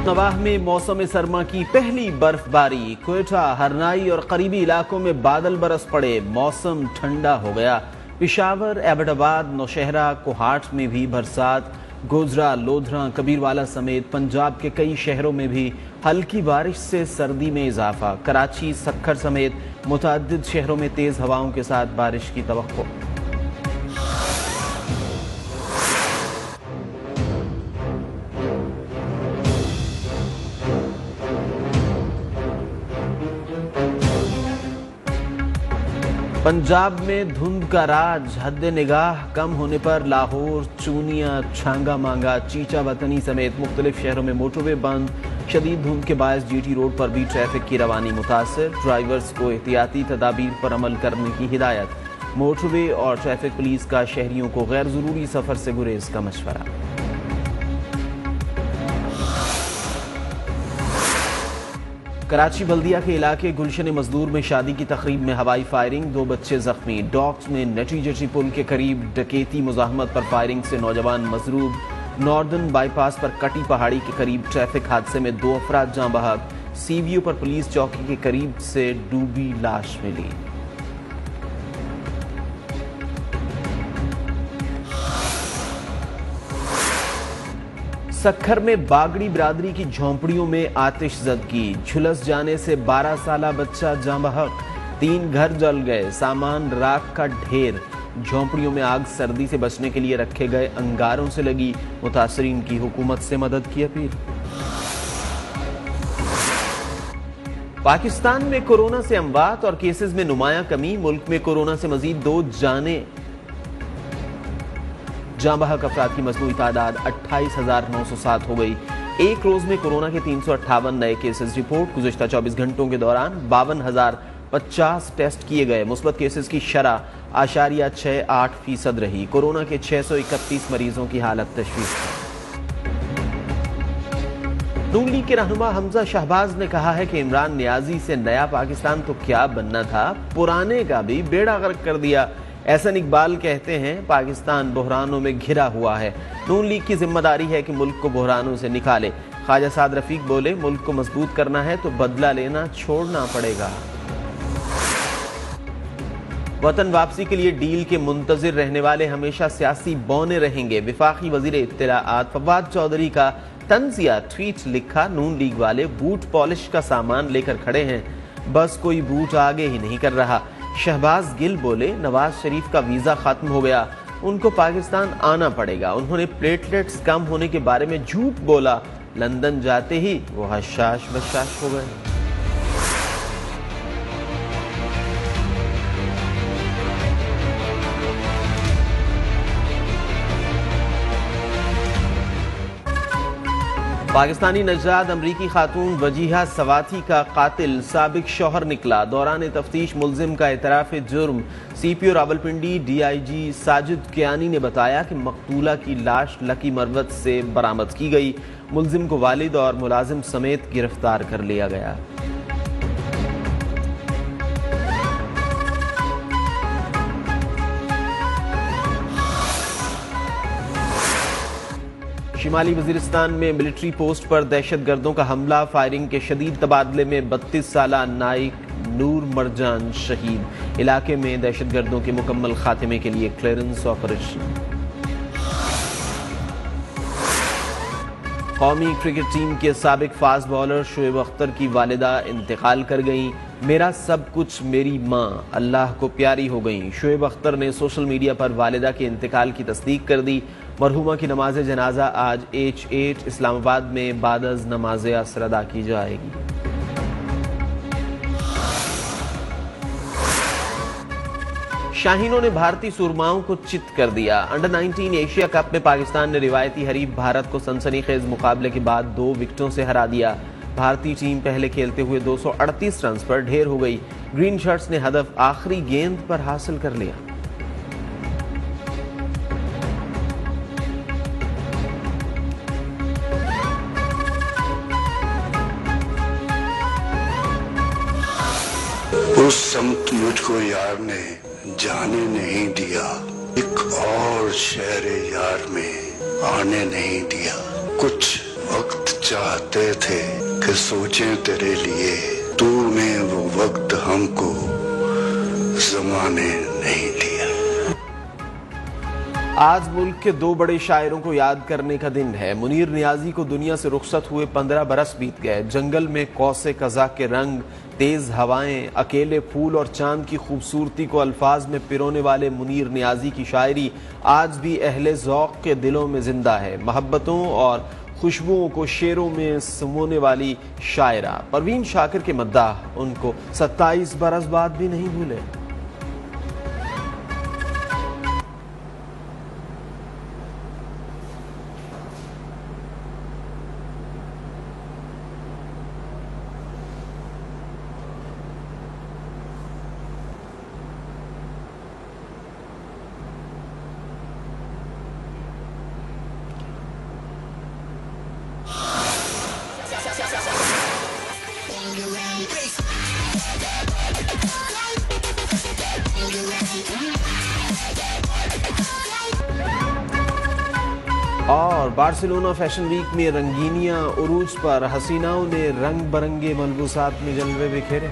खुतनवाह में मौसम सरमा की पहली बर्फबारी। क्वेटा, हरनाई और करीबी इलाकों में बादल बरस पड़े, मौसम ठंडा हो गया। पेशावर, एबटाबाद, नौशहरा, कोहाट में भी बरसात। गोजरा, लोधरा, कबीरवाला समेत पंजाब के कई शहरों में भी हल्की बारिश से सर्दी में इजाफा। कराची, सक्खर समेत मुतअद्दिद शहरों में तेज हवाओं के साथ बारिश की तवक्को। पंजाब में धुंध का राज, हद निगाह कम होने पर लाहौर, चूनिया, छांगा मांगा, चीचा वतनी समेत मुख्तलिफ शहरों में मोटरवे बंद। शदीद धुंध के बायस GT रोड पर भी ट्रैफिक की रवानी मुतासर। ड्राइवर्स को एहतियाती तदाबीर पर अमल करने की हिदायत। मोटरवे और ट्रैफिक पुलिस का शहरियों को गैर जरूरी सफर से गुरेज का मशवरा। कराची बल्दिया के इलाके गुलशन मजदूर में शादी की तकरीब में हवाई फायरिंग, 2 बच्चे जख्मी। डॉक्स में नटी जटी पुल के करीब डकैती मुजाहमत पर फायरिंग से नौजवान मजरूब। नॉर्दर्न बाईपास पर कटी पहाड़ी के करीब ट्रैफिक हादसे में 2 अफराद जाँ बहक। CVO पर पुलिस चौकी के करीब से डूबी लाश मिली। सक्खर में बागड़ी बिरादरी की झोंपड़ियों में आतिशज़दगी, झुलस जाने से 12 साला बच्चा जाँ बहक। 3 घर जल गए, सामान राख का ढेर। झोंपड़ियों में आग, सर्दी से बचने के लिए रखे गए अंगारों से लगी। मुतासरीन की हुकूमत से मदद की अपील। पाकिस्तान में कोरोना से अमवात और केसेस में नुमायां कमी। मुल्क में कोरोना से मजीद 2 जाँ बहक अफराद की मजमूई तादाद 28,907 हो गई। एक रोज में कोरोना के 358 नए केसेस रिपोर्ट। गुज़िश्ता 24 घंटों के दौरान 52,050 टेस्ट किए गए। मुस्बत केसेस की शरह 0.68% रही। कोरोना के 631 मरीजों की हालत तशवीश है। नून लीग के रहनुमा हमजा शहबाज ने कहा है कि इमरान नियाजी से नया पाकिस्तान तो क्या बनना था, पुराने का भी बेड़ा गर्क कर दिया। एहसन इकबाल कहते हैं पाकिस्तान बहरानों में घिरा हुआ है, नून लीग की जिम्मेदारी है कि मुल्क को बहरानों से निकाले। ख्वाजा साद रफीक बोले, मुल्क को मजबूत करना है तो बदला लेना छोड़ना पड़ेगा। वतन वापसी के लिए डील के मुंतजिर रहने वाले हमेशा सियासी बौने रहेंगे। विफाकी वजीर इत्तलाआत फवाद चौधरी का तंजिया ट्वीट लिखा, नून लीग वाले बूट पॉलिश का सामान लेकर खड़े हैं, बस कोई बूट आगे ही नहीं कर रहा। शहबाज गिल बोले, नवाज शरीफ का वीजा खत्म हो गया, उनको पाकिस्तान आना पड़ेगा। उन्होंने प्लेटलेट्स कम होने के बारे में झूठ बोला, लंदन जाते ही वो हशाश बशाश हो गए। पाकिस्तानी नजाद अमरीकी खातून वजीहा सवाती का कातिल साबिक शौहर निकला। दौरान तफ्तीश मुल्जिम का एतराफ़ जुर्म। CPO रावलपिंडी DIG साजिद कियानी ने बताया कि मकतूला की लाश लकी मरवत से बरामद की गई। मुल्जिम को वालिद और मुलाजिम समेत गिरफ्तार कर लिया गया। शिमाली वजीरिस्तान में मिलिट्री पोस्ट पर दहशतगर्दों का हमला, फायरिंग के शदीद तबादले में 32 साला नाइक नूर मरजान शहीद। इलाके में दहशतगर्दों के मुकम्मल खात्मे के लिए क्लियरेंस ऑपरेशन। कौमी क्रिकेट टीम के साबिक फास्ट बॉलर शोएब अख्तर की वालिदा इंतकाल कर गईं। मेरा सब कुछ मेरी माँ अल्लाह को प्यारी हो गई। शोएब अख्तर ने सोशल मीडिया पर वालिदा के इंतकाल की तस्दीक कर दी। मरहुमा की नमाज जनाजा आज H8 इस्लामाबाद में बादज नमाज असर अदा की जाएगी। शाहीनों ने भारतीय सुरमाओं को चित कर दिया। अंडर 19 एशिया कप में पाकिस्तान ने रिवायती हरीफ भारत को सनसनीखेज मुकाबले के बाद 2 विकेटों से हरा दिया। भारतीय टीम पहले खेलते हुए 238 रन पर ढेर हो गई। ग्रीन शर्ट्स ने हदफ आखिरी गेंद पर हासिल कर लिया। उस समत मुझको यार ने जाने नहीं दिया, एक और शहर यार में आने नहीं दिया। कुछ वक्त चाहते थे कि सोचें तेरे लिए, तूने वो वक्त हमको जमाने नहीं दिया। आज मुल्क के दो बड़े शायरों को याद करने का दिन है। मुनीर नियाजी को दुनिया से रुखसत हुए 15 बरस बीत गए। जंगल में कौसे कज़ा के रंग, तेज हवाएं, अकेले फूल और चांद की खूबसूरती को अल्फाज में पिरोने वाले मुनीर नियाजी की शायरी आज भी अहले ज़ौक़ के दिलों में जिंदा है। मोहब्बतों और खुशबुओं को शेरों में समोने वाली शायरा परवीन शाकिर के मद्दाह उनको 27 बरस बाद भी नहीं भूले। और बार्सिलोना फैशन वीक में रंगीनियां उरूज पर, हसीनाओं ने रंग बरंगे मलबूसात में जलवे बिखेरे।